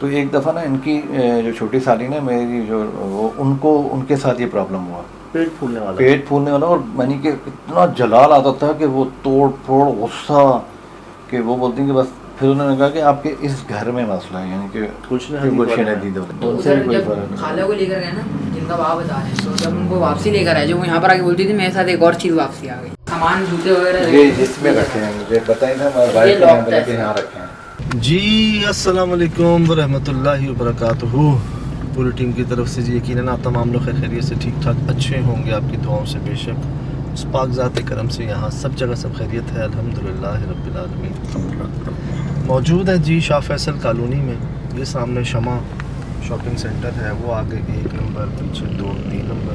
तो एक दफ़ा ना इनकी जो छोटी साली ना मेरी जो वो उनको उनके साथ ये प्रॉब्लम हुआ, पेट फूलने वाला और यानी कि इतना जलाल आता था कि वो तोड़ फोड़ गुस्सा कि वो बोलती कि बस। फिर उन्होंने कहा कि आपके इस घर में मसला है, यानी कि गुलशन हदीद तो उधर जब खाला को लेकर गए ना, जिनका बाबा बता रहे हैं, तो जब उनको वापसी लेकर आए, जो वो यहाँ पर आके बोलती थी मेरे साथ एक और चीज़ वापसी आ गई, सामान जूते वगैरह ये इसमें रखे हैं, मुझे बताइए ना, यहाँ रखे हैं जी। अस्सलाम वालेकुम वरहमतुल्लाहि वबरकातुहू। पूरी टीम की तरफ से जी यकीनन आप तमाम लोग खैरियत से ठीक ठाक अच्छे होंगे, आपकी दुआओं से बेशक उस पाक ज़ात करम से यहाँ सब जगह सब खैरियत है, अल्हम्दुलिल्लाह रब्बिल आलमीन। मौजूद है जी शाह फैसल कॉलोनी में, ये सामने शमा शॉपिंग सेंटर है, वो आगे 1 नंबर, पीछे 2 3 नंबर।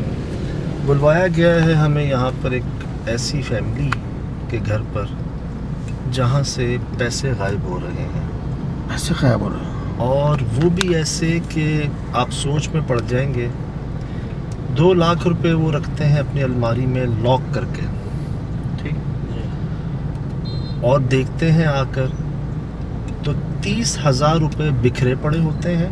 बुलवाया गया है हमें यहाँ पर एक ऐसी फैमिली के घर पर जहाँ से पैसे गायब हो रहे हैं। पैसे गायब हो रहे हैं, और वो भी ऐसे कि आप सोच में पड़ जाएंगे। 2 लाख रुपए वो रखते हैं अपनी अलमारी में लॉक करके, ठीक, और देखते हैं आकर तो 30,000 रुपये बिखरे पड़े होते हैं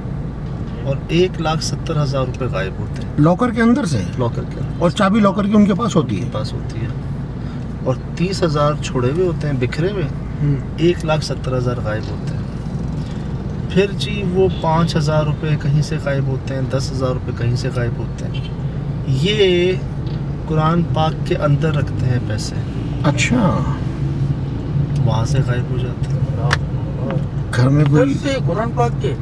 और 1,70,000 रुपये गायब होते हैं लॉकर के अंदर से। लॉकर के अंदर, और चाबी लॉकर की उनके पास होती है। पास होती है, और 30,000 छोड़े हुए होते हैं, बिखरे हुए। 1,70,000 गायब होते हैं। फिर जी वो 5,000 रुपये कहीं से गायब होते हैं, 10,000 रुपये कहीं से गायब होते हैं। ये कुरान पाक के अंदर रखते हैं पैसे, अच्छा, वहाँ से गायब हो जाते हैं। घर में कोई कुरान पाक के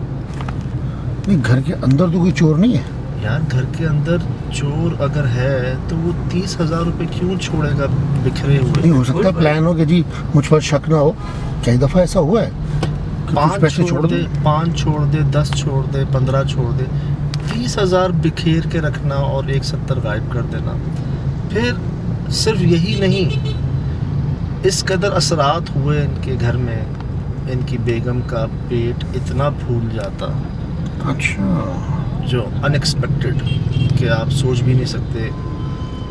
नहीं, घर के अंदर तो कोई चोर नहीं है यार। घर के अंदर चोर अगर है तो वो 30,000 रुपये क्यों छोड़ेगा बिखरे हुए? नहीं हो सकता प्लान हो कि जी मुझ पर शक ना हो। कई दफ़ा ऐसा हुआ है कि कुछ पैसे छोड़ दे, 5 छोड़ दे, 10 छोड़ दे, 15 छोड़ दे, 30,000 बिखेर के रखना और 1,70 गायब कर देना। फिर सिर्फ यही नहीं, इस कदर असरात हुए इनके घर में, इनकी बेगम का पेट इतना फूल जाता, अच्छा, जो अनएक्सपेक्टेड, कि आप सोच भी नहीं सकते।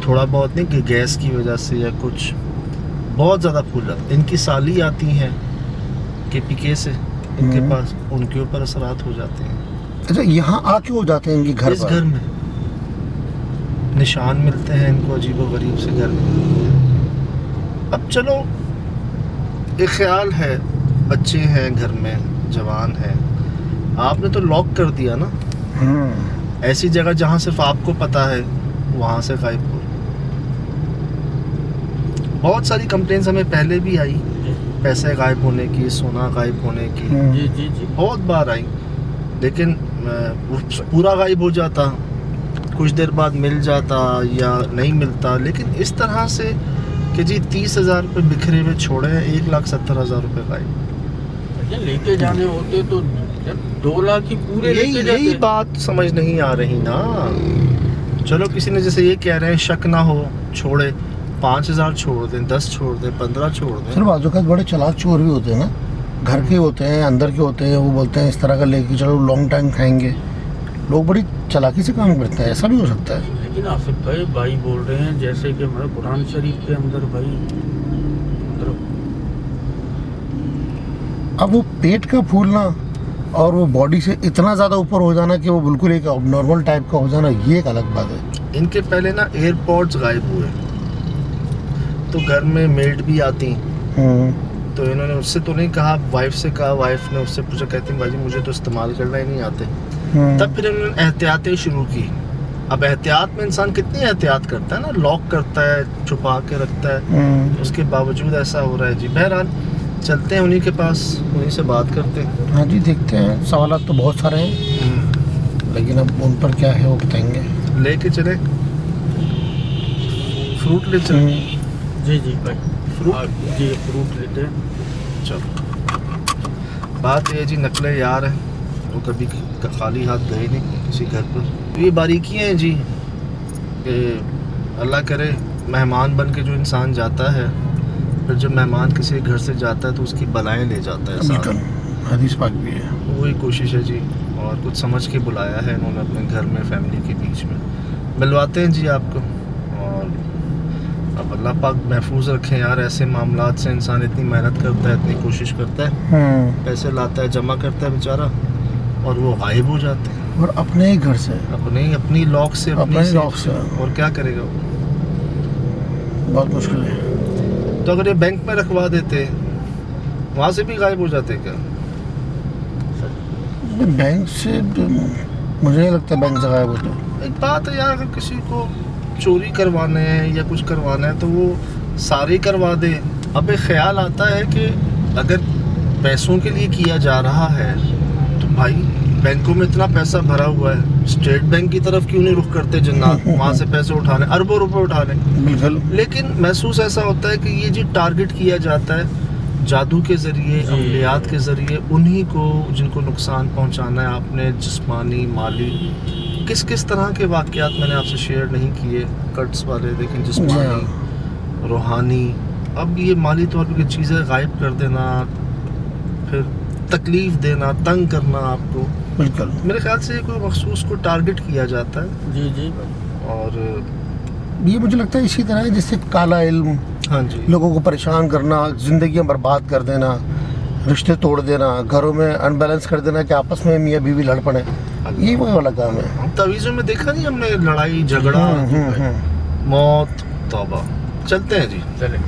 थोड़ा बहुत नहीं कि गैस की वजह से या कुछ, बहुत ज़्यादा फूल जाता। इनकी साली आती हैं KPK से इनके पास, उनके ऊपर असरात हो जाते हैं। अच्छा, यहाँ आके हो जाते हैं इनके घर इस पर? घर में निशान मिलते हैं इनको अजीबोगरीब से घर में। अब चलो एक ख्याल है, बच्चे हैं घर में, जवान हैं, आपने तो लॉक कर दिया ना। ऐसी जगह जहाँ सिर्फ आपको पता है, वहाँ से गायब हो। बहुत सारी कंप्लेंट्स हमें पहले भी आई, पैसे गायब होने की, सोना गायब होने की, जी बहुत बार आई, लेकिन पूरा गायब हो जाता, कुछ देर बाद मिल जाता या नहीं मिलता। लेकिन इस तरह से कि जी 30,000 रुपये बिखरे हुए छोड़े हैं, 1,70,000 रुपये गायब। लेके जाने होते तो 2 लाख ही पूरे लेके जाते। यही बात समझ नहीं आ रही ना। चलो किसी ने जैसे ये कह रहे हैं शक ना हो, छोड़े 5,000 छोड़ दें, 10 छोड़ दें, 15 छोड़ दें। सर बाजू का बड़े चालाक चोर भी होते हैं ना, घर के होते हैं, अंदर के होते हैं। वो बोलते हैं इस तरह का लेके चलो, लॉन्ग टाइम खाएंगे। लोग बड़ी चालाकी से काम करते हैं, ऐसा भी हो सकता है। लेकिन आसिफ भाई बोल रहे हैं जैसे कि हमारे कुरान शरीफ के अंदर भाई, अब वो पेट का फूलना और वो बॉडी से इतना ज़्यादा ऊपर हो जाना कि वो बिल्कुल एक नॉर्मल टाइप का हो जाना, ये एक अलग बात है। इनके पहले ना एयरपॉड्स गायब हुए, तो घर में मेड भी आती, तो इन्होंने उससे तो नहीं कहा, वाइफ से कहा, वाइफ ने उससे पूछा, कहती हैं भाई मुझे तो इस्तेमाल करना ही नहीं आते। तब फिर इन्होंने एहतियातें शुरू की। अब एहतियात में इंसान कितनी एहतियात करता है ना, लॉक करता है, छुपा के रखता है, उसके बावजूद ऐसा हो रहा है जी। बहरहाल चलते हैं उन्हीं के पास, उन्हीं से बात करते हैं। हाँ जी, देखते हैं। सवालात तो बहुत सारे हैं, लेकिन अब उन पर क्या है वो बताएंगे। लेके चले फ्रूट ले चले। जी भाई फ्रूट लेते हैं। चलो, बात ये जी, नकले यार है, वो कभी खाली हाथ गए नहीं किसी घर पर। ये बारीकियाँ हैं जी, अल्लाह करे मेहमान बन के जो इंसान जाता है, फिर जब मेहमान किसी घर से जाता है तो उसकी बलाएं ले जाता है साथ। हदीस पाक भी है। वही कोशिश है जी, और कुछ समझ के बुलाया है इन्होंने अपने घर में, फैमिली के बीच में। मिलवाते हैं जी आपको, और अब अल्लाह पाक महफूज रखें यार। ऐसे मामलात से इंसान इतनी मेहनत करता है, इतनी कोशिश करता है, पैसे लाता है, जमा करता है बेचारा, और वो गायब हो जाते हैं और अपने ही घर से, अपनी लॉक से, अपने safe लॉक से। और क्या करेगा वो? बहुत मुश्किल है। तो अगर ये बैंक में रखवा देते वहाँ से भी गायब हो जाते क्या? बैंक से मुझे नहीं लगता बैंक से गायब होते। एक बात है यार, अगर किसी को चोरी करवाना है या कुछ करवाना है तो वो सारे करवा दे। अब एक ख्याल आता है कि अगर पैसों के लिए किया जा रहा है तो भाई बैंकों में इतना पैसा भरा हुआ है, स्टेट बैंक की तरफ क्यों नहीं रुख करते जन्नत, वहाँ से पैसे उठाने, अरबों रुपए उठाने। बिल्कुल। लेकिन महसूस ऐसा होता है कि ये जी टारगेट किया जाता है जादू के ज़रिए, अमलियात के ज़रिए, उन्हीं को जिनको नुकसान पहुंचाना है आपने, जिस्मानी, माली। किस किस तरह के वाक़यात मैंने आपसे शेयर नहीं किए, कट्स वाले, लेकिन जिस्मानी, रूहानी। अब ये माली तौर पर चीज़ें गायब कर देना, फिर तकलीफ़ देना, तंग करना आपको, बिल्कुल। मेरे ख्याल से कोई मखसूस को टारगेट किया जाता है। जी जी। और ये मुझे लगता है इसी तरह है जैसे काला इल्म, हाँ जी, लोगों को परेशान करना, ज़िंदगियां बर्बाद कर देना, रिश्ते तोड़ देना, घरों में अनबैलेंस कर देना कि आपस में मियाँ बीवी लड़ पड़े, ये वही वाला काम है। तवीज़ों में देखा नहीं हमने, लड़ाई झगड़ा, मौत, तौबा। चलते हैं जी। चले।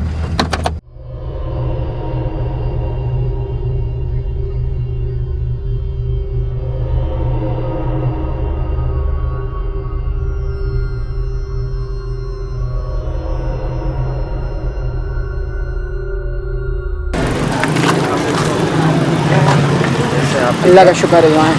अल्लाह का शुक्र है वहाँ।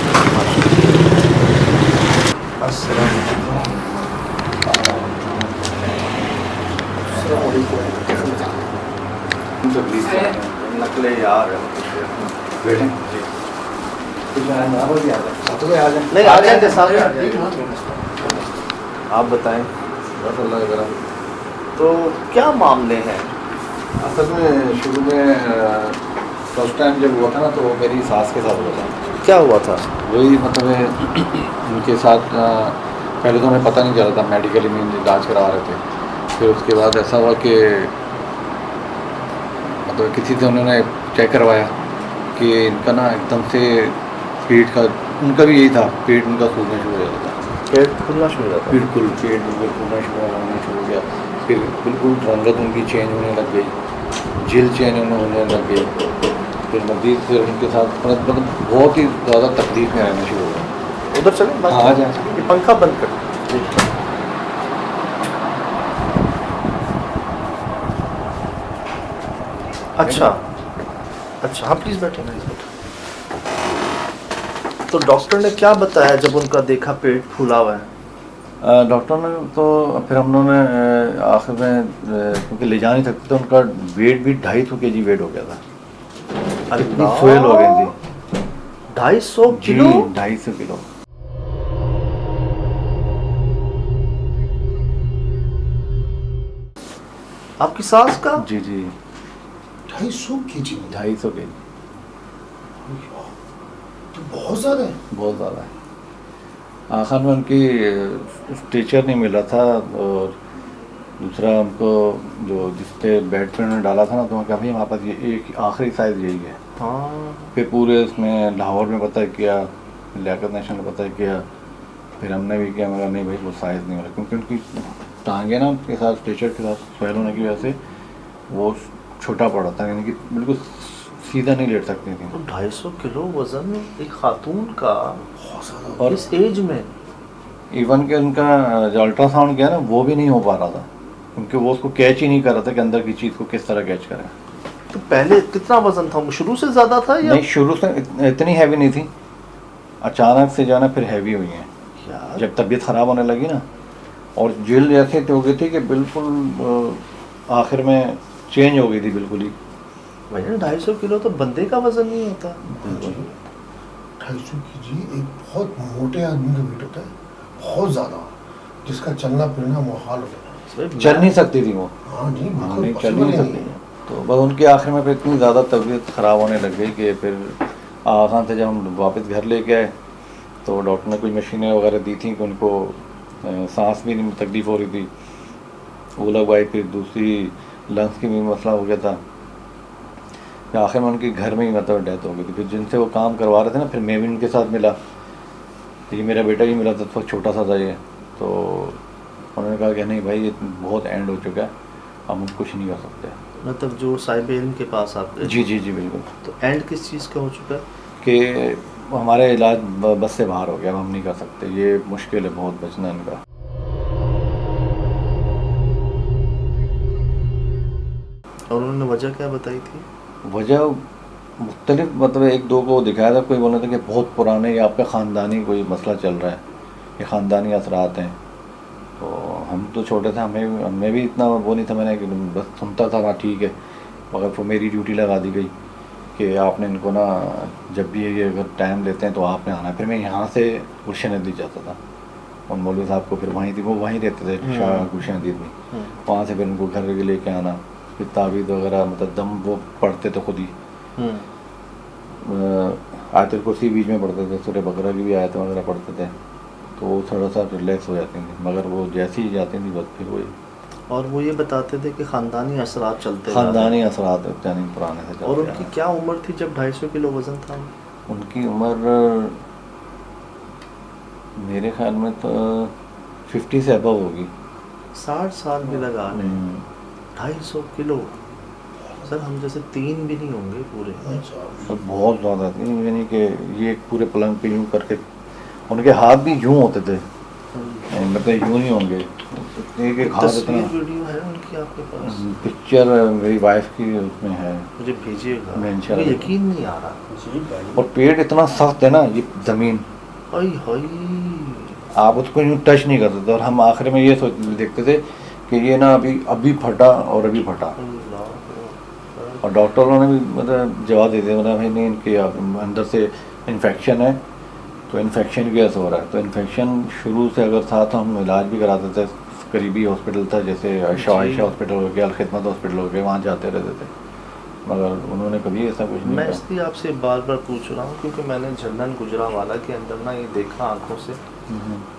नकले यार नहीं आ जाएंगे सारे। आप बताएं। बस अल्लाह करा। तो क्या मामले हैं? असल में शुरू में फर्स्ट टाइम जब हुआ था ना तो वो मेरी सास के साथ हुआ था। क्या हुआ था? वही मतलब उनके साथ पहले तो हमें पता नहीं चला था, मेडिकली में इलाज करवा रहे थे। फिर उसके बाद ऐसा हुआ कि मतलब किसी से उन्होंने चेक करवाया कि इनका ना एकदम से पेट का, उनका भी यही था, पेट उनका फूलना शुरू हो जाता था। पेट खुलना शुरू हो जाता? बिल्कुल पेट बिल्कुल फूलना शुरू हो गया। फिर बिल्कुल रंगत उनकी चेंज होने लग गई, जिल चेंज होने लग गई। फिर मजीद फिर उनके साथ मतलब बहुत ही ज़्यादा तकलीफ में रहना शुरू हो गया। उधर चले, आ जाए। ये पंखा बंद कर। अच्छा अच्छा, हाँ प्लीज़ बैठे। तो डॉक्टर ने क्या बताया जब उनका देखा पेट फूला हुआ है? डॉक्टर ने तो फिर हम लोगों ने आखिर में क्योंकि ले जा नहीं सकते तो उनका वेट भी 250 kg वेट हो गया था। इतनी फेल हो गई थी। 250 किलो? 250 किलो। आपकी सास का? जी जी 250 kg? 250 kg तो बहुत ज़्यादा है। बहुत ज़्यादा है। आखिर में उनकी स्ट्रेचर नहीं मिला था और दूसरा उनको जो जिस पे बेड पे उन्होंने डाला था ना तो कहा भाई हमारे पास ये एक आखिरी साइज़ यही है। हाँ। फिर पूरे उसमें लाहौर में पता किया, लियाकत नेशनल में पता किया, फिर हमने भी किया, मगर नहीं भाई वो साइज़ नहीं हो रहा क्योंकि उनकी टांगे ना उनके साथ स्ट्रेचर के साथ फेल होने की वजह से वो छोटा पड़ा था, यानी कि बिल्कुल सीधा नहीं लेट सकती थी। तो 250 किलो वजन एक खातून का और इस एज में? इवन के उनका जो अल्ट्रासाउंड किया ना वो भी नहीं हो पा रहा था क्योंकि वो उसको कैच ही नहीं कर रहा था कि अंदर की चीज़ को किस तरह कैच करें। तो पहले कितना वजन था? शुरू से ज़्यादा था या? नहीं, शुरू से इतनी हैवी नहीं थी, अचानक से जाना फिर हैवी हुई हैं यार जब तबीयत ख़राब होने लगी ना, और जिल्द ऐसे हो गई थी कि बिल्कुल आखिर में चेंज हो गई थी बिल्कुल ही। भैया 250 किलो तो बंदे का वजन नहीं होता। 250 kg एक बहुत मोटे आदमी का वेट होता है, बहुत ज़्यादा, जिसका चलना फिरना मुहाल हो जाता है। चल नहीं सकती थी वो। हाँ जी, हाँ, बिल्कुल नहीं चल possible नहीं ही सकती नहीं है। तो बस उनके आखिर में फिर इतनी ज़्यादा तबीयत ख़राब होने लग गई कि फिर आखान से जब हम वापस घर लेके आए तो डॉक्टर ने कुछ मशीनें वगैरह दी थी कि उनको सांस भी नहीं तकलीफ़ हो रही थी, वो लगवाई, फिर दूसरी लंग्स की भी मसला हो गया था। फिर आखिर में उनके घर में ही मतलब डेथ हो गई थी। फिर जिनसे वो काम करवा रहे थे ना, फिर मैं भी उनके साथ मिला। ये मेरा बेटा ही मिला था तो छोटा सा था ये, तो उन्होंने कहा कि नहीं भाई ये बहुत एंड हो चुका है, हम कुछ नहीं कर सकते। मतलब जो साहिब इल्म के पास आप गए, जी जी जी बिल्कुल। तो एंड किस चीज़ का हो चुका है? कि हमारा इलाज बस से बाहर हो गया, अब हम नहीं कर सकते, ये मुश्किल है बहुत बचना इनका। और उन्होंने वजह क्या बताई थी? वजह मुख्तलिफ, मतलब एक दो को दिखाया था, कोई बोला था कि बहुत पुराने या आपका ख़ानदानी कोई मसला चल रहा है, ये ख़ानदानी असरात हैं। तो हम तो छोटे थे, हमें भी इतना वो नहीं था, मैंने बस सुनता था ना ठीक है, मगर फिर मेरी ड्यूटी लगा दी गई कि आपने इनको ना जब भी ये अगर टाइम लेते हैं तो आपने आना है। फिर मैं यहाँ से गुलशन नदी जाता था उन मौलवी साहब को, फिर वहीं थी, वो वहीं रहते थे शाह गुलशन नदी में, वहाँ से फिर उनको घर लेके आना, फिर तावीज़ वगैरह, मतलब दम वो पढ़ते थे खुद ही, आयतुल कुर्सी बीच में पढ़ते थे, सूरह बकरा की भी आयत वगैरह पढ़ते थे, तो वो थोड़ा सा रिलैक्स हो जाती थी। मगर वो जैसे ही जाती थी बस फिर वही। और वो ये बताते थे कि ख़ानदानी असरात चलते ख़ानदानी असरात यानी पुराने से और चलते उनकी क्या उम्र थी जब 250 किलो वज़न था? उनकी उम्र मेरे ख्याल में तो 50 से अबव होगी। 60 साल भी लगा रहे हैं। 250 किलो, सर हम जैसे 3 भी नहीं होंगे पूरे। तो बहुत ज़्यादा थी, यानी कि ये पूरे पलंग पे यूँ करके, उनके हाथ भी यूँ होते थे, मतलब यूँ नहीं होंगे, एक एक हाथ इतना। वीडियो है उनकी आपके पास? पिक्चर मेरी वाइफ की उसमें है, मुझे भेजिएगा, मैं मुझे इंशाल्लाह। यकीन नहीं आ रहा। और पेट इतना सख्त है ना, ये ज़मीन हाय हाय, आप उसको यूँ टच नहीं करते थे। और हम आखिर में ये सोच देखते थे कि ये ना अभी फटा और अभी फटा, और डॉक्टरों ने भी मतलब जवाब दे दिया, मतलब भाई नहीं, इनके अंदर से इन्फेक्शन है, तो इन्फेक्शन की वजह से हो रहा है। तो इन्फेक्शन शुरू से अगर था तो हम इलाज भी कराते थे, करीबी हॉस्पिटल था जैसे आयशा हॉस्पिटल हो गया, अलखिदमत हॉस्पिटल हो गया, वहाँ जाते रहते थे, मगर उन्होंने कभी ऐसा कुछ नहीं मैं कहा। इसलिए आपसे बार बार पूछ रहा हूँ क्योंकि मैंने झंडन गुजरावाला के अंदर ना ये देखा आंखों से,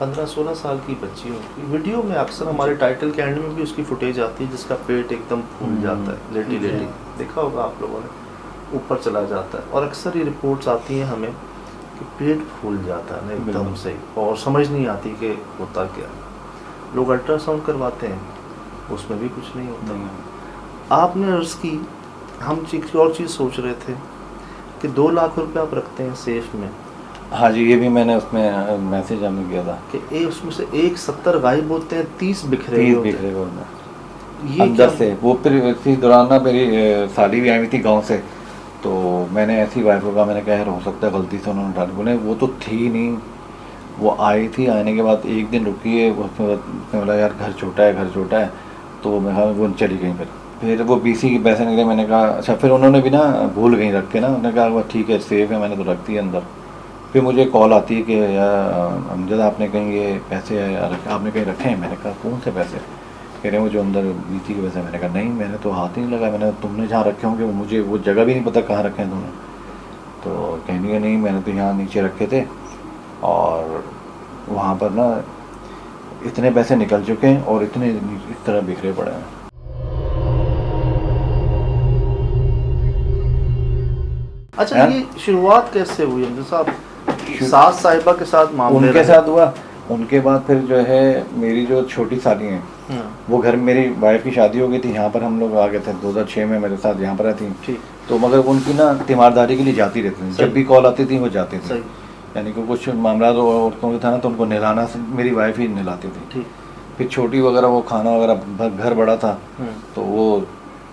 15-16 साल की बच्ची होती वीडियो में, अक्सर हमारे टाइटल के एंड में भी उसकी फुटेज आती है जिसका पेट एकदम फूल जाता है, लेटी लेटी, देखा होगा आप लोगों ने, ऊपर चला जाता है। और अक्सर ये रिपोर्ट्स आती हैं हमें कि पेट फूल जाता है ना एकदम से, और समझ नहीं आती कि होता क्या। लोग अल्ट्रासाउंड करवाते हैं, उसमें भी कुछ नहीं होता। आपने अर्ज़ की, हम एक और चीज़ सोच रहे थे कि 2 लाख रुपए आप रखते हैं सेफ में। हाँ जी, ये भी मैंने उसमें मैसेज हमें किया था कि उसमें से 70 गायब होते हैं, 30 बिखरे हुए होते हैं। बिखरे हुए ये अंदर क्या? से। वो फिर इसी दौरान ना मेरी साली भी आई हुई थी गांव से, तो मैंने ऐसी वाइफ को कहा, मैंने कहा यार हो सकता है गलती से उन्होंने डाली, बोले वो तो थी नहीं, वो आई थी, आने के बाद एक दिन रुकी है, उसमें बोला यार घर छोटा है, तो मैं कहा वो चली गई। फिर वो BC के पैसे निकले, मैंने कहा अच्छा, फिर उन्होंने भी ना भूल गई रख के ना, उन्होंने कहा वो ठीक है सेफ है, मैंने तो रख दी अंदर। फिर मुझे कॉल आती है कि यार अमजद आपने कहीं ये पैसे आपने कहीं रखे हैं? मैंने कहा कौन से पैसे? कह रहे हैं वो जो अंदर BC के पैसे। मैंने कहा नहीं, मैंने तो हाथ ही नहीं लगाया, मैंने तुमने जहाँ रखे होंगे मुझे वो जगह भी नहीं पता कहाँ रखे हैं तुमने। तो कहनी है नहीं, मैंने तो यहाँ नीचे रखे थे, और वहाँ पर ना इतने पैसे निकल चुके हैं और इतने इस तरह बिखरे पड़े हैं। अच्छा, ये शुरुआत कैसे हुई अमजद साहब? सास साहिबा के साथ मामले उनके साथ हुआ, उनके बाद फिर जो है मेरी जो छोटी साली हैं, वो घर में मेरी वाइफ की शादी हो गई थी, यहाँ पर हम लोग आ गए थे 2006 में, मेरे साथ यहाँ पर रहती थी। तो मगर उनकी ना तीमारदारी के लिए जाती रहती थी, जब भी कॉल आती थी वो जाती थी, यानी कि कुछ मामला औरतों का था ना, तो उनको नहलाना मेरी वाइफ ही नहलाती थी। फिर छोटी वगैरह वो खाना वगैरह, घर बड़ा था तो वो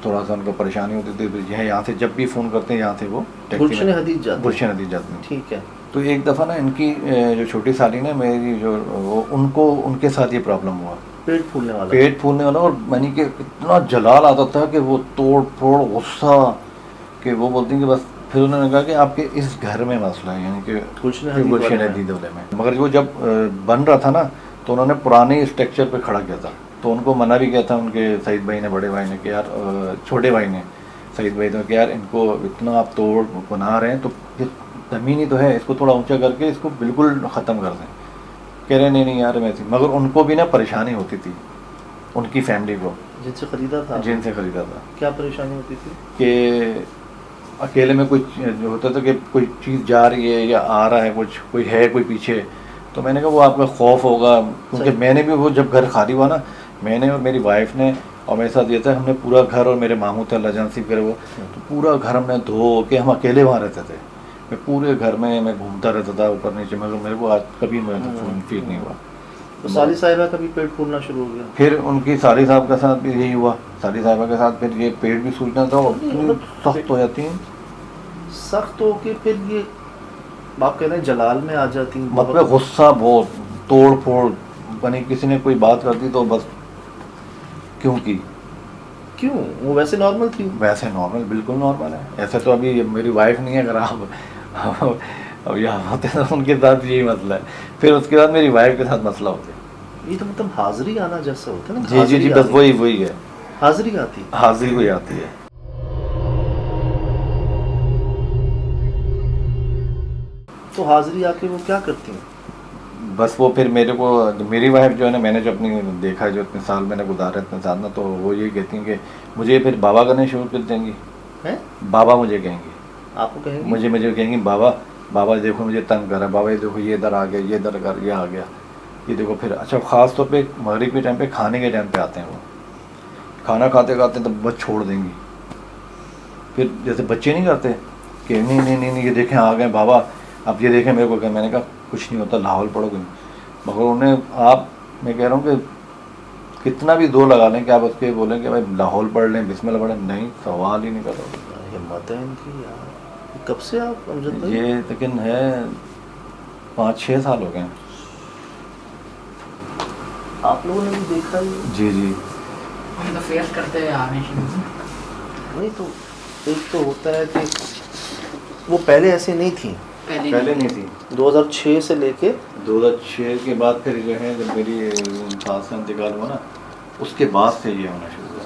थोड़ा सा उनको परेशानी होती थी। यहाँ से जब भी फ़ोन करते हैं यहाँ से वो गुलशन हदीज जाते हैं। ठीक है। तो एक दफ़ा ना इनकी जो छोटी साली ना मेरी जो वो उनके साथ ये प्रॉब्लम हुआ, पेट फूलने वाला, और यानी कि इतना जलाल आता था कि वो तोड़ फोड़ गुस्सा, कि वो बोलती हैं कि बस। फिर उन्होंने कहा कि आपके इस घर में मसला है, यानी कि गुलशन हदीद वाले में। मगर वो जब बन रहा था ना, तो उन्होंने पुराने स्ट्रक्चर पे खड़ा किया था, तो उनको मना भी किया था उनके सईद भाई ने, बड़े भाई ने, कि यार छोटे भाई ने, सईद भाई ने, कि यार इनको इतना आप तोड़ बना रहे हैं, तो ज़मीन ही तो है, इसको थोड़ा ऊंचा करके इसको बिल्कुल ख़त्म कर दें। कह रहे नहीं यार वैसे। मगर उनको भी ना परेशानी होती थी, उनकी फैमिली को, जिनसे ख़रीदा था। क्या परेशानी होती थी? कि अकेले में कुछ जो होता था कि कोई चीज़ जा रही है या आ रहा है, कुछ कोई है कोई पीछे, तो मैंने कहा वो आपका खौफ होगा, क्योंकि मैंने भी वो जब घर खाली हुआ ना, मैंने और मेरी वाइफ ने और मेरे साथ ये था, हमने पूरा घर, और मेरे मामू थे अल्लाह जान करे वो, तो पूरा घर हमने धो के, हम अकेले वहाँ रहते थे, मैं पूरे घर में मैं घूमता रहता था ऊपर नीचे, मगर मेरे को आज कभी मैं फील नहीं हुआ। तो साली साहिबा का भी पेट फूलना शुरू हो गया। फिर उनकी साली साहब के साथ भी यही हुआ, साली साहिबा के साथ फिर ये पेट भी सूजना था और इतनी सख्त हो जाती हैं, सख्त हो के फिर ये आप कह रहे हैं जलाल में आ जाती हैं, मतलब गुस्सा बहुत, तोड़ फोड़ बनी, किसी ने कोई बात कर दी तो बस क्यों वो वैसे नॉर्मल थी? वैसे नॉर्मल, बिल्कुल नॉर्मल है। ऐसे तो अभी मेरी वाइफ नहीं है, अगर आप अब यहाँ होते तो उनके साथ यही मसला है, फिर उसके बाद मेरी वाइफ के साथ मसला होता है। ये तो मतलब हाजिरी आना जैसा होता है ना। जी जी जी, बस वही है, हाजिरी आती है, हाजिरी कोई आती है। तो हाजिरी आके वो क्या करती हैं? बस वो फिर मेरे को, मेरी वाइफ जो है ना, मैंने जो अपनी देखा है, जो इतने साल मैंने गुजारे इतने साल ना, तो वो ये कहती हैं कि मुझे फिर बाबा करने शुरू कर देंगी, हैं? बाबा मुझे कहेंगी, आपको कहेंगे? मुझे कहेंगी बाबा देखो मुझे तंग करा, बाबा ये देखो ये इधर आ गया, ये इधर कर, ये आ गया, ये देखो। फिर अच्छा, ख़ास तौर पे मगरिब के टाइम पे, खाने के टाइम पे आते हैं वो, खाना खाते खाते तो बस छोड़ देंगी। फिर जैसे बच्चे नहीं करते कि नहीं ये देखें आ गए बाबा, अब ये देखें मेरे को क्या, मैंने कहा कुछ नहीं होता, लाहौल पढ़ोगे, मगर उन्हें मैं कह रहा हूँ कि कितना भी दो लगा लें कि आप उसके बोलें कि भाई लाहौल पढ़ लें, बिस्मिल्लाह पढ़ें, नहीं, सवाल ही नहीं कर रहा। हिम्मत है इनकी यार। कब से आप अमजद भाई? ये लेकिन है 5-6 साल हो गए हैं। आप लोगों ने भी देखा ही? जी जी, हम तो फेस करते हुए आ रहे हैं। नहीं तो एक तो होता है कि वो पहले ऐसी नहीं थी, पहले नहीं थी। 2006 से लेके 2006 के बाद फिर जो है, जब मेरी सास का इंतकाल हुआ ना, उसके बाद से ये होना शुरू हुआ।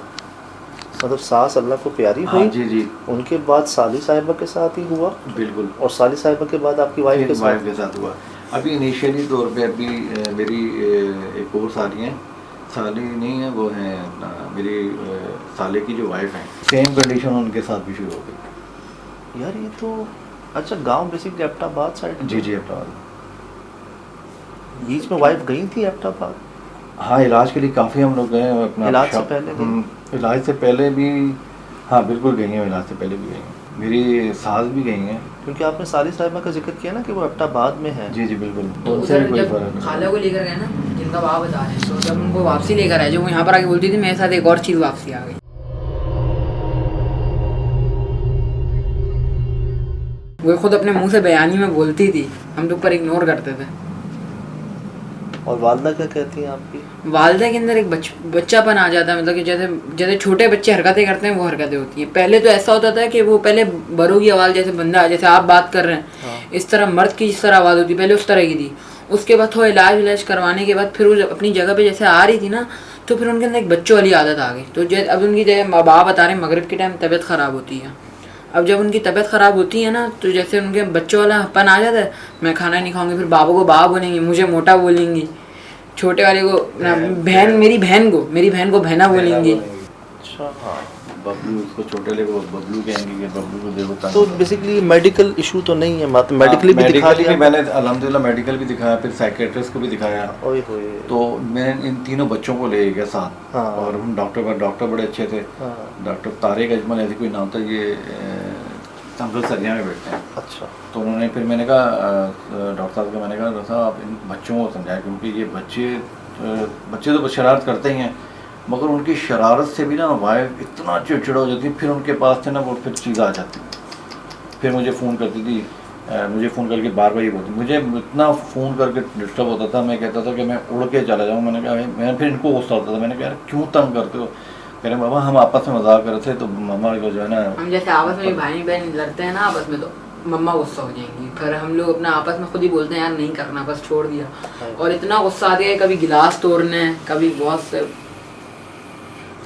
मतलब सास अल्लाह को प्यारी हाँ हुई, जी जी, उनके बाद साली साहिबा के साथ ही हुआ, बिल्कुल, और साली साहिबा के बाद आपकी वाइफ के वाइफ साथ। के साथ हुआ। अभी इनिशियली तौर पे अभी मेरी एक और साली हैं, साली नहीं है वो है मेरी साले की जो वाइफ है, सेम कंडीशन उनके साथ भी शुरू हो गई। यार ये तो अच्छा, गांव बेसिकली एबटाबाद साइड। जी जी, अब्बास बीच में वाइफ गई थी एबटाबाद? हाँ, इलाज के लिए काफ़ी हम लोग गए अपना। इलाज से पहले गई? इलाज से पहले भी, हाँ बिल्कुल गई हैं, इलाज से पहले भी गई हैं, मेरी सास भी गई हैं। क्योंकि आपने साली साहिबा का जिक्र किया ना कि वो एबटाबाद में है। जी जी बिल्कुल, तो उनसे भी उधर कोई जब फर्क नहीं। खाला को लेकर गए ना, जिनका बाप बता रहे हैं, तो जब उनको वापसी लेकर आए, जो वो यहाँ पर आके बोलती थी मेरे साथ एक और चीज़ वापसी आ गई। वो खुद अपने मुंह से बयानी में बोलती थी, हम लोग पर इग्नोर करते थे। और वालदा क्या कहती हैं आपकी? वालदा के अंदर एक बच्चापन आ जाता है, मतलब कि जैसे जैसे छोटे बच्चे हरकतें करते हैं वो हरकतें होती हैं। पहले तो ऐसा होता था कि वो पहले बड़ों की आवाज़, जैसे बंदा, जैसे आप बात कर रहे हैं, हाँ। इस तरह मर्द की जिस तरह आवाज़ होती, पहले उस तरह की थी। उसके बाद थोड़ा इलाज करवाने के बाद फिर वो अपनी जगह पे जैसे आ रही थी ना, तो फिर उनके अंदर एक बच्चों वाली आदत आ गई। तो अब उनकी जैसे बाप बता रहे हैं मगरिब के टाइम तबीयत ख़राब होती है। अब जब उनकी तबीयत ख़राब होती है ना, तो जैसे उनके बच्चों वाला अपन आ जाता है, मैं खाना नहीं खाऊंगी, फिर बाबा को बाबा बोलेंगी, मुझे मोटा बोलेंगी, छोटे वाले को बहन, मेरी बहन को बहना बोलेंगी। अच्छा, हाँ। बबलू, उसको छोटे वाले को बबलू कहेंगे कि बबलू को देखो तंग। तो बेसिकली मेडिकल इशू तो नहीं है, मेडिकली भी दिखा लिया? मैंने अल्हम्दुलिल्लाह मेडिकल भी दिखाया, फिर साइकेट्रिस्ट को भी दिखाया। ओए होए। तो मैं इन तीनों बच्चों को ले गया साथ। हाँ। और हम डॉक्टर बड़े अच्छे थे। हाँ। डॉक्टर तारिक अजमल ऐसे कोई नाम था, ये तंगल सरिया में बैठते हैं। अच्छा। तो उन्होंने, फिर मैंने कहा डॉक्टर साहब को, मैंने कहा डॉक्टर साहब आप इन बच्चों को समझाएं, क्योंकि ये बच्चे तो शरारत करते ही हैं, मगर उनकी शरारत से भी ना वाइफ इतना चिड़चिड़ा हो जाती है, फिर उनके पास थे ना वो फिर चीज़ आ जाती। फिर मुझे फ़ोन करती थी, मुझे फ़ोन करके बार ये बोलती, मुझे इतना फ़ोन करके डिस्टर्ब होता था, मैं कहता था कि मैं उड़ के चला जाऊँ। मैंने कहा, मैं फिर इनको गुस्सा होता था, मैंने कहा क्यों तंग करते हो? कह रहे बाबा हम आपस में मजाक कर रहे थे, तो मम्मा को जो है ना, हम जैसे आपस में भाई बहन लड़ते हैं ना आपस में, तो मम्मा गुस्सा हो जाएंगी, फिर हम लोग अपना आपस में खुद ही बोलते हैं यार नहीं करना, बस छोड़ दिया। और इतना गुस्सा आ गया, कभी गिलास तोड़ने, कभी बहुत से।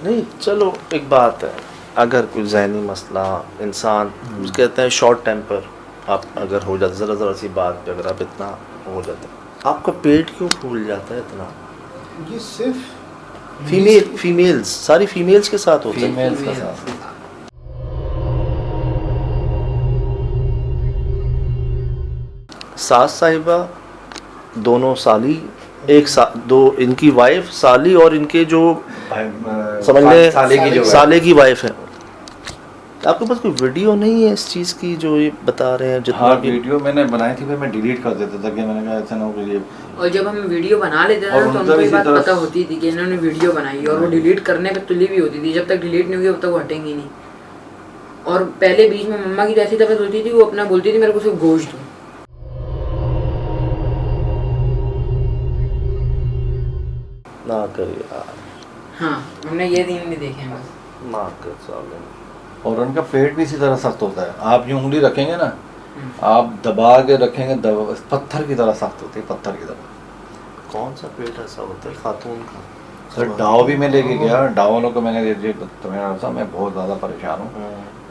नहीं चलो, एक बात है, अगर कोई ज़हनी मसला इंसान कहते हैं शॉर्ट टेम्पर, आप अगर हो जाता ज़रा सी बात पे अगर आप इतना हो जाते, आपका पेट क्यों फूल जाता है इतना? ये सिर्फ फीमेल्स, सारी फीमेल्स के साथ होता है। फीमेल्स का साथ। सास साहिबा दोनों साली, दो इनकी वाइफ साली और इनके जो समझ लें साले की वाइफ है। आपके पास कोई वीडियो नहीं है इस चीज़ की जो ये बता रहे हैं? जितना हाँ भी वीडियो मैंने बनाई थी, फिर मैं डिलीट कर देता था कि मैंने कहा ऐसा ना हो कि ये और जब हम वीडियो बना लेते थे और ना तो उनका उनको ये इसी बात तरह- पता होती थी कि इन्होंने वीडियो बनाई है, और वो डिलीट करने पे तुली भी होती थी। जब तक डिलीट नहीं हुई तब तक वो हटेंगी नहीं। और पहले बीच में मम्मा की जैसी तबीयत होती थी, वो अपना बोलती थी मेरे को सिर्फ गोश्त दो। ना कर यार, हाँ, हमने ये दिन नहीं देखे हैं बस। ना कर साले। और उनका पेट भी इसी तरह सख्त होता है। आप यूं उंगली रखेंगे ना, आप दबा के रखेंगे, पत्थर की तरह सख्त होती है, पत्थर की तरह। कौन सा पेट ऐसा होता है खातून का? सर डाव भी मैं लेके गया, डाव वालों को मैंने ये तुम्हें था, मैं बहुत ज़्यादा परेशान हूँ।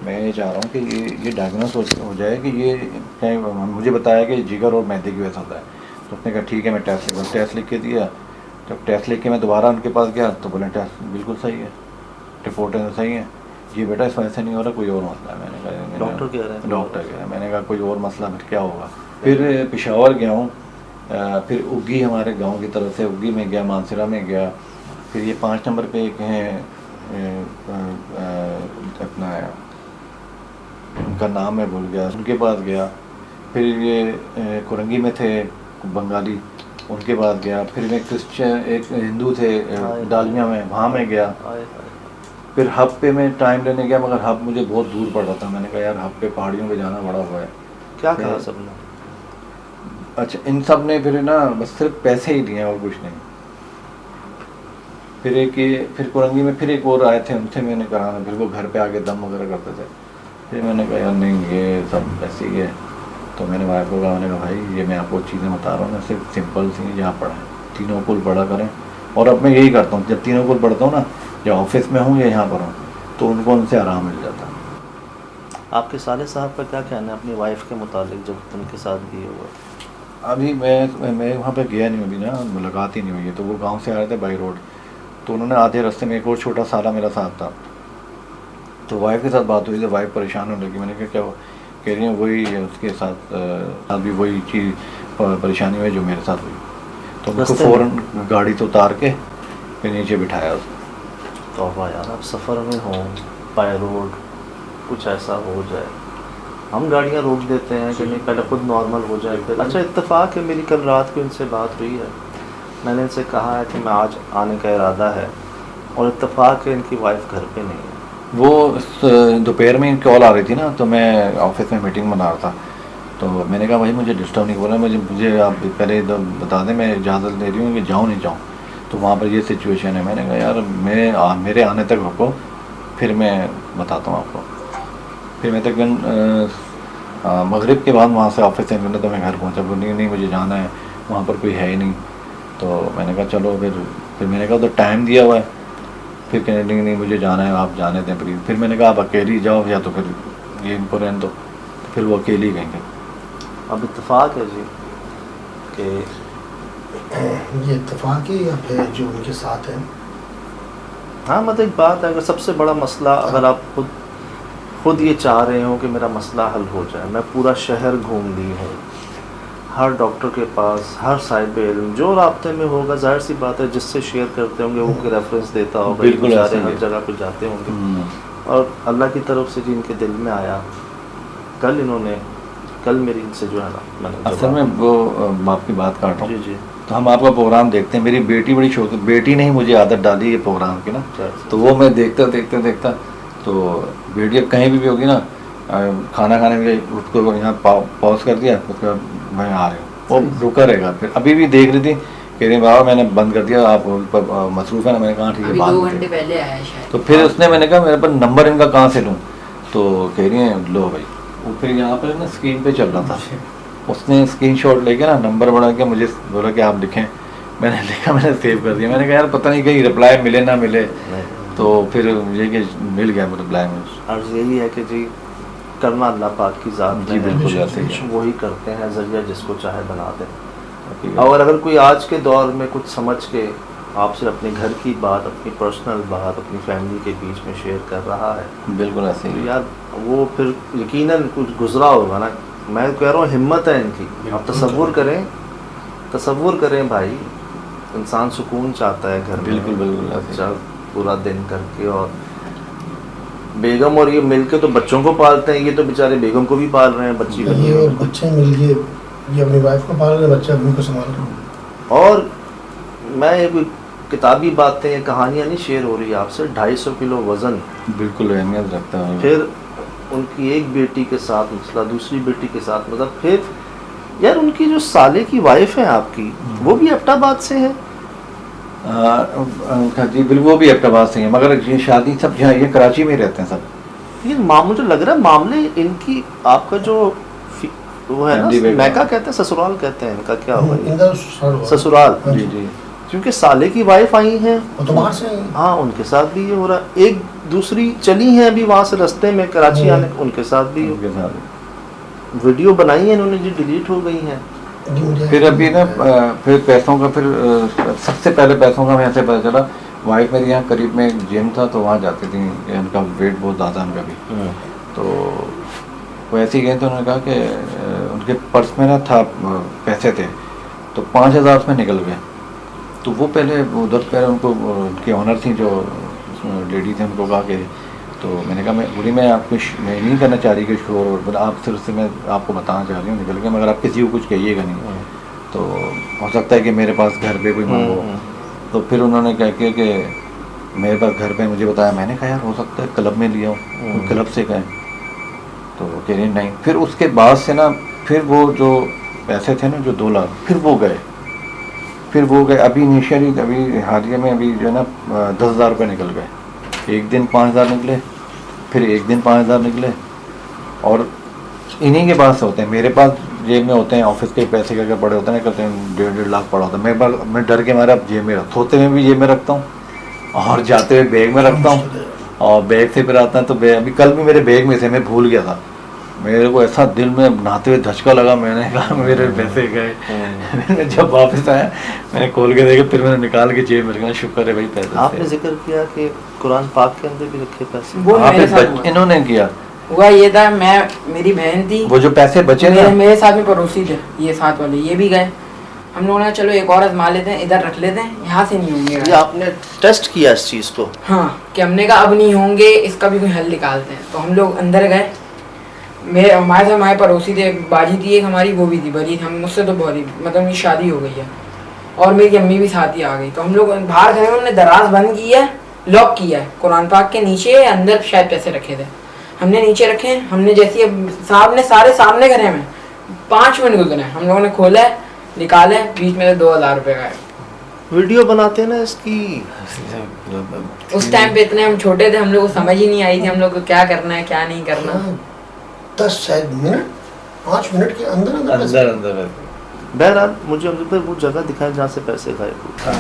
मैं ये चाह रहा हूँ कि ये डायग्नोस हो जाए कि ये क्या, मुझे बताया कि जिगर और मैदे की वजह होता है। तो उसने कहा ठीक है मैं टेस्ट लिख के दिया। जब टेस्ट लिख के मैं दोबारा उनके पास गया तो बोले टेस्ट बिल्कुल सही है, रिपोर्टें सही है, ये बेटा इस वजह से नहीं हो रहा, कोई और मसला है। मैंने कहा डॉक्टर कह रहे हैं? डॉक्टर कह रहे हैं। मैंने कहा कोई और मसला, फिर क्या होगा। फिर पेशावर गया हूँ, फिर उग्गी हमारे गांव की तरफ से उग्गी में गया, मानसरा में गया। फिर ये 5 नंबर पे एक हैं अपना उनका नाम मैं भूल गया, उनके पास गया। फिर ये कुरंगी में थे बंगाली, उनके पास गया। फिर मैं क्रिश्चियन एक हिंदू थे डालमिया में, वहाँ में गया। फिर हब पे मैं टाइम लेने गया, मगर हब मुझे बहुत दूर पड़ रहा था। मैंने कहा यार हब पे पहाड़ियों पे जाना बड़ा हुआ है। क्या कहा सबने? अच्छा इन सब ने फिर ना बस सिर्फ पैसे ही दिए और कुछ नहीं। फिर कुरंगी में फिर एक और आए थे, उनसे मैंने कराना, फिर वो घर पे आके दम वगैरह करते थे। फिर मैंने कहा यार नहीं ये सब ऐसे ही है। तो मैंने वाइफ को कहा, मैंने कहा भाई ये मैं आपको चीज़ें बता रहा हूँ ना, सिर्फ सिंपल सी यहाँ पढ़ें, तीनों कुल पढ़ा करें। और अब मैं यही करता हूँ, जब तीनों कुल पढ़ता हूँ ना, या ऑफिस में हूँ या यहाँ पर हूँ, तो उनको उनसे आराम मिल जाता है। आपके साले साहब का क्या कहना है अपनी वाइफ के मुतालिक जब उनके साथ ये हुआ? अभी मैं वहाँ पे गया नहीं, अभी ना मुलाकात ही नहीं हुई है। तो वो गांव से आ रहे थे बाई रोड, तो उन्होंने आधे रास्ते में एक और छोटा साला मेरा साथ था, तो वाइफ के साथ बात हुई, तो वाइफ परेशान होने लगी। मैंने कहा क्या कह रही है, वही उसके साथ भी वही चीज़ परेशानी हुई जो मेरे साथ हुई। तो उनको फ़ौरन गाड़ी से उतार के फिर नीचे बिठाया उसको। तौबा यार, आप सफ़र में हो बाय रोड, कुछ ऐसा हो जाए, हम गाड़ियाँ रोक देते हैं कि नहीं पहले खुद नॉर्मल हो जाए फिर। अच्छा इत्तेफाक है, मेरी कल रात को इनसे बात हुई है, मैंने इनसे कहा है कि मैं आज आने का इरादा है, और इत्तेफाक है इनकी वाइफ घर पे नहीं है। वो दोपहर में कॉल आ रही थी ना, तो मैं ऑफिस में मीटिंग बना रहा था। तो मैंने कहा भाई मुझे डिस्टर्ब नहीं बोला, मुझे आप पहले बता दें, मैं इजाज़त दे रही हूँ कि जाऊँ नहीं जाऊँ। तो वहाँ पर ये सिचुएशन है। मैंने कहा यार मेरे आने तक रुको, फिर मैं बताता हूँ आपको। फिर मैं तकरीबन मगरिब के बाद वहाँ से ऑफिस से निकला तो मैं घर पहुँचा। नहीं मुझे जाना है, वहाँ पर कोई है ही नहीं। तो मैंने कहा चलो फिर मैंने कहा तो टाइम दिया हुआ है। फिर कहने नहीं मुझे जाना है, आप जाने दें प्लीज़। फिर मैंने कहा आप अकेली जाओ या तो फिर ये इनको रहने दो। तो फिर वो अकेली गएंगे। अब इत्तेफाक है जी कि ये इत्तेफाक है या फिर जो उनके साथ है? हाँ मतलब एक बात है, अगर सबसे बड़ा मसला, अगर आप खुद ये चाह रहे हो कि मेरा मसला हल हो जाए, मैं पूरा शहर घूम ली हूँ, हर डॉक्टर के पास, हर साहिब इल्म जो राब्ते में होगा, जाहिर सी बात है जिससे शेयर करते होंगे वो कोई रेफरेंस देता होगा, बिल्कुल बेचारे हर जगह पे जाते होंगे। और अल्लाह की तरफ से जी इनके दिल में आया, कल मेरी इनसे जो है ना, मैंने असल में वो आपकी बात काट रहा हूँ। जी जी, तो हम आपका प्रोग्राम देखते हैं। मेरी बेटी बड़ी शौक, बेटी ने ही मुझे आदत डाली ये प्रोग्राम की ना, तो वो मैं देखता तो बेटी अब कहीं भी होगी ना, खाना खाने के उसको यहाँ पॉज कर दिया, उसके बाद मैं आ रही हूँ, वो रुका रहेगा। फिर अभी भी देख रही थी, कह रही बाबा मैंने बंद कर दिया, आप मसरूफ़ है ना। मैंने कहा ठीक है, अभी 2 बात घंटे पहले आया शायद। तो फिर उसने, मैंने कहा मेरे पास नंबर इनका कहाँ से लूँ, तो कह रही है लो भाई। वो फिर यहाँ पर ना स्क्रीन पे चल रहा था, उसने स्क्रीनशॉट लेके ना नंबर बढ़ा के मुझे बोला कि आप लिखें। मैंने लिखा, मैंने सेव कर दिया। मैंने कहा यार पता नहीं कहीं रिप्लाई मिले ना मिले, तो फिर ये कि मिल गया रिप्लाई में। अर्ज़ यही है कि जी करना अल्लाह पाक की ज़ात जी बिल्कुल ऐसे ही है। वही करते हैं, ज़रिया जिसको चाहे बना दें। और अगर कोई आज के दौर में कुछ समझ के आपसे अपने घर की बात, अपनी पर्सनल बात अपनी फैमिली के बीच में शेयर कर रहा है, बिल्कुल ऐसे तो ही। यार वो फिर यकीनन कुछ गुजरा होगा ना। मैं कह रहा हूँ हिम्मत है इनकी। आप तसव्वुर करें तसव्वुर करें भाई, इंसान सुकून चाहता है घर में, बिल्कुल बिल्कुल अच्छा पूरा दिन करके, और बेगम और ये मिलके तो बच्चों को पालते हैं, ये तो बेचारे बेगम को भी पाल रहे हैं, बच्ची को। ये और बच्चे मिल के ये अपनी वाइफ को पाल रहे, बच्चे अपनी को संभाल रहे हैं। और मैं ये कोई किताबी बातें कहानियाँ नहीं शेयर हो रही आपसे, 250 किलो वज़न, बिल्कुल अहमियत रखता है। फिर उनकी एक बेटी के साथ मसला, दूसरी बेटी के साथ मतलब, फिर यार उनकी जो साले की वाइफ है आपकी, वो भी एबटाबाद से है। जी बिल्कुल, वो भी एबटाबाद से हैं, मगर ये शादी सब यहाँ ये कराची में ही रहते हैं सब। ये मुझे लग रहा है मामले इनकी, आपका जो वो है फैमिली ना, बैकग्राउंड। मैका कहते हैं, ससुराल कहते हैं, इनका क्या हुआ ये? इनका ससुराल। ससुराल, जी जी क्योंकि साले की वाइफ आई हैं, वो तो बाहर से आई हैं। हाँ उनके साथ भी ये हो रहा है। एक दूसरी चली हैं अभी वहाँ से रास्ते में कराची आने, उनके साथ भी उनके साथ। वीडियो बनाई है इन्होंने जी, डिलीट हो गई हैं। जी, मुझे फिर अभी ना फिर पैसों का, फिर सबसे पहले पैसों का मैं ऐसे पता चला, वाइफ मेरी यहाँ करीब में एक जिम था तो वहाँ जाती थी, उनका वेट बहुत ज़्यादा उनका भी, तो वो ऐसे ही गए तो उन्होंने कहा कि उनके पर्स में ना था पैसे थे, तो 5,000 उसमें निकल गए। तो वो पहले उधर पहले उनको उनके ऑनर थी जो लेडी थे, उनको कहा कि, तो मैंने कहा मैं बुरी, मैं आपको मैं नहीं करना चाह रही कि शोर, आप सिर्फ से मैं आपको बताना चाह रही हूँ निकल के, मगर आप किसी को कुछ कहिएगा नहीं, तो हो सकता है कि मेरे पास घर पे कोई मांगो। तो फिर उन्होंने क्या किया कि मेरे पास घर पे मुझे बताया, मैंने कहा यार हो सकता है क्लब में लिया हूँ, क्लब से गए, तो वो कह रही नहीं। फिर उसके बाद से ना, फिर वो जो पैसे थे ना जो 2 लाख, फिर वो गए अभी इनिशियली, अभी हालिया में अभी जो है ना 10,000 रुपये निकल गए। एक दिन 5,000 निकले, फिर एक दिन 5,000 निकले, और इन्हीं के पास होते हैं, मेरे पास जेब में होते हैं, ऑफिस के पैसे क्या पड़े होते हैं, कहते हैं 1.5 लाख पड़ा होता है मेरे पास। मैं डर के मारे अब जेब में सोते हुए भी जेब में रखता हूँ और जाते हुए बैग में रखता हूँ, और बैग से फिर आता है तो अभी कल भी मेरे बैग में से, मैं भूल गया था, मेरे को ऐसा दिल में नहाते हुए धचका लगा, मैंने कहा मेरे पैसे गए। मैंने जब वापस आया मैंने खोल के देखा, फिर मैंने निकाल के जेब में रखा, शुक्र है भाई पैसे। आपने जिक्र किया कि कुरान पाक के अंदर भी रखे पैसे, वो हाँ, मेरे फिर साथ हुआ। इन्होंने किया, हुआ ये था, मेरी बहन थी, वो जो पैसे बचे ना, मेरे साथ में पड़ोसी थे, ये साथ वाले, ये भी गए। हम लोगों ने चलो एक और आजमा लेते हैं, इधर रख लेते हैं, यहाँ से नहीं ये होंगे। आपने टेस्ट किया इस चीज़ को? हाँ, कि हमने कहा अब नहीं होंगे, इसका भी कोई हल निकालते हैं। तो हम लोग अंदर गए, हमारे पड़ोसी थे, एक बाजी थी एक हमारी, वो भी थी बड़ी, हम मुझसे तो बहुत ही, मतलब उनकी शादी हो गई है, और मेरी अम्मी भी साथ ही आ गई। तो हम लोग बाहर खड़े, उन्होंने दराज बंद की है, लॉक किया है, कुरान पाक के नीचे अंदर शायद पैसे रखे थे, हमने नीचे रखे। हमने जैसे साहब ने सारे सामने घरे में 5 मिनट गुजरे, हम लोगों ने खोला है, निकाले, बीच में 2,000 रुपये का है। वीडियो बनाते हैं ना इसकी, उस टाइम पे इतने हम छोटे थे, हम लोग को समझ ही नहीं आई थी हम लोग को क्या करना है क्या नहीं करना। 10 शायद मिनट, 5 मिनट के अंदर अंदर पैसे। अंदर बहरहाल मुझे अंदर वो जगह दिखाए जहाँ से पैसे गायब हुए।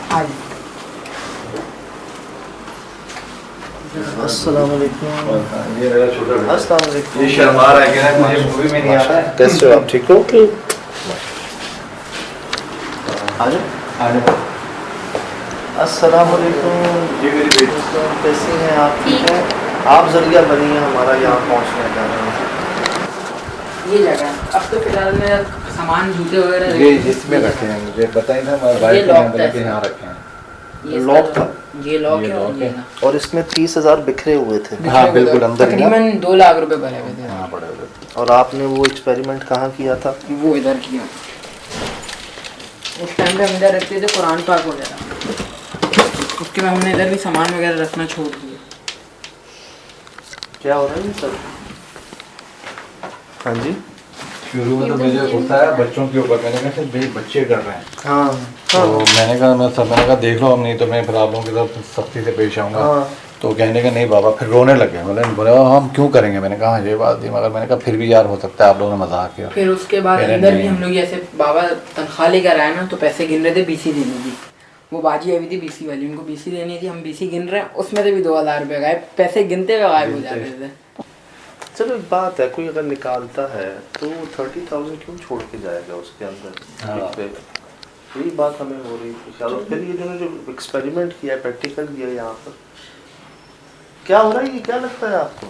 हाँ जी। अस्सलाम वालेकुम। ये मेरा छोटा बेटा, अस्सलाम वालेकुम। ये शर्मा रहा है कि ना मुझे मूवी में नहीं आता है। कैसे हो आप, ठीक हो? आ जाओ। अस्सलाम वालेकुम। ये मेरी बेटी, कैसी हैं आप, ठीक हैं? आप जरिया बनी है हमारा यहाँ पहुँचने का। ये जगह अब तो फिलहाल में सामान जूते वगैरह ये इसमें रखे हैं, मुझे बताइए ना, मैं वाइफ lock ने बोला कि था। यहाँ रखे हैं। ये लॉक था। ये लॉक ये है और लॉक ये है। ना। और इसमें 30,000 बिखरे हुए थे। हाँ, बिल्कुल, अंदर ही ना। तकरीबन 2 लाख रुपए भरे हुए थे। हाँ, पड़े हुए थे। और आपने वो एक्सपेरिमेंट कहाँ किया था? वो इधर किया, उस टाइम पे हम इधर रखते थे कुरान पाक वगैरह, उसके बाद हमने इधर भी सामान वगैरह रखना छोड़ दिया। क्या हो रहा है ये सब? हाँ जी। शुरू में तो मुझे होता है बच्चों के ऊपर, मैंने कहा सिर्फ भाई बच्चे कर रहे हैं, हाँ तो मैंने कहा देख लो, हम नहीं तो मैं फिर आप लोगों के साथ सख्ती से पेश आऊँगा। हाँ। तो कहने का नहीं बाबा, फिर रोने लगे, मैंने बोला हम क्यों करेंगे, मैंने कहा ये बात थी, मगर मैंने कहा फिर भी यार हो सकता है आप लोगों ने मजाक किया। फिर उसके बाद मेरे अंदर भी नहीं। हम लोग ऐसे बाबा तनख्वाह लेकर आए ना, तो पैसे गिन रहे थे, बीसी देनी थी, वो बाजी अभी थी बीसी वाली, उनको बीसी देनी थी, हम बीसी गिन रहे हैं, उसमें से भी 2,000 रुपये गायब, पैसे गिनते हुए गायब हो जाते थे। चलो एक बात है, कोई अगर निकालता है तो 30,000 क्यों छोड़ के जाएगा उसके अंदर? हाँ। यही बात हमें हो रही थी। चलो फिर ये जो एक्सपेरिमेंट किया, प्रैक्टिकल किया यहाँ पर, क्या हो रहा है, ये क्या लगता है आपको?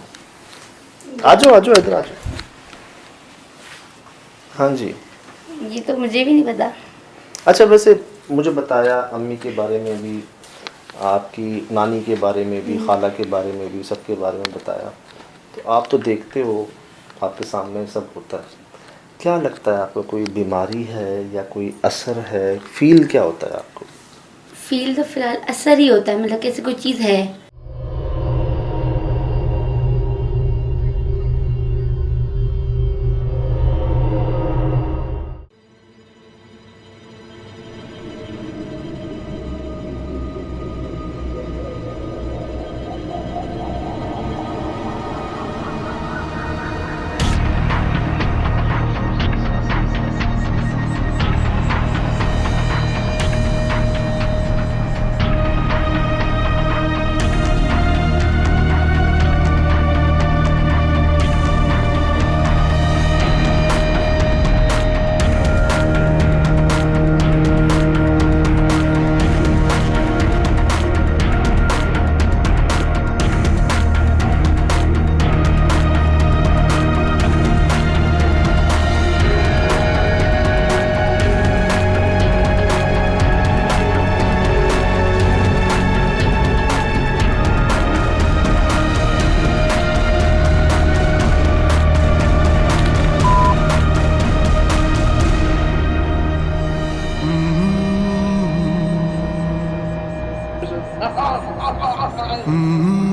आ जाओ इधर आ जाओ। हाँ जी। ये तो मुझे भी नहीं पता। अच्छा, वैसे मुझे बताया अम्मी के बारे में भी, आपकी नानी के बारे में भी, खाला के बारे में भी, सबके बारे में बताया। तो आप तो देखते हो, आपके सामने सब होता है। क्या लगता है आपको, कोई बीमारी है या कोई असर है? फील क्या होता है आपको? फील तो फिलहाल असर ही होता है, मतलब कैसे कोई चीज़ है। Mm-hmm.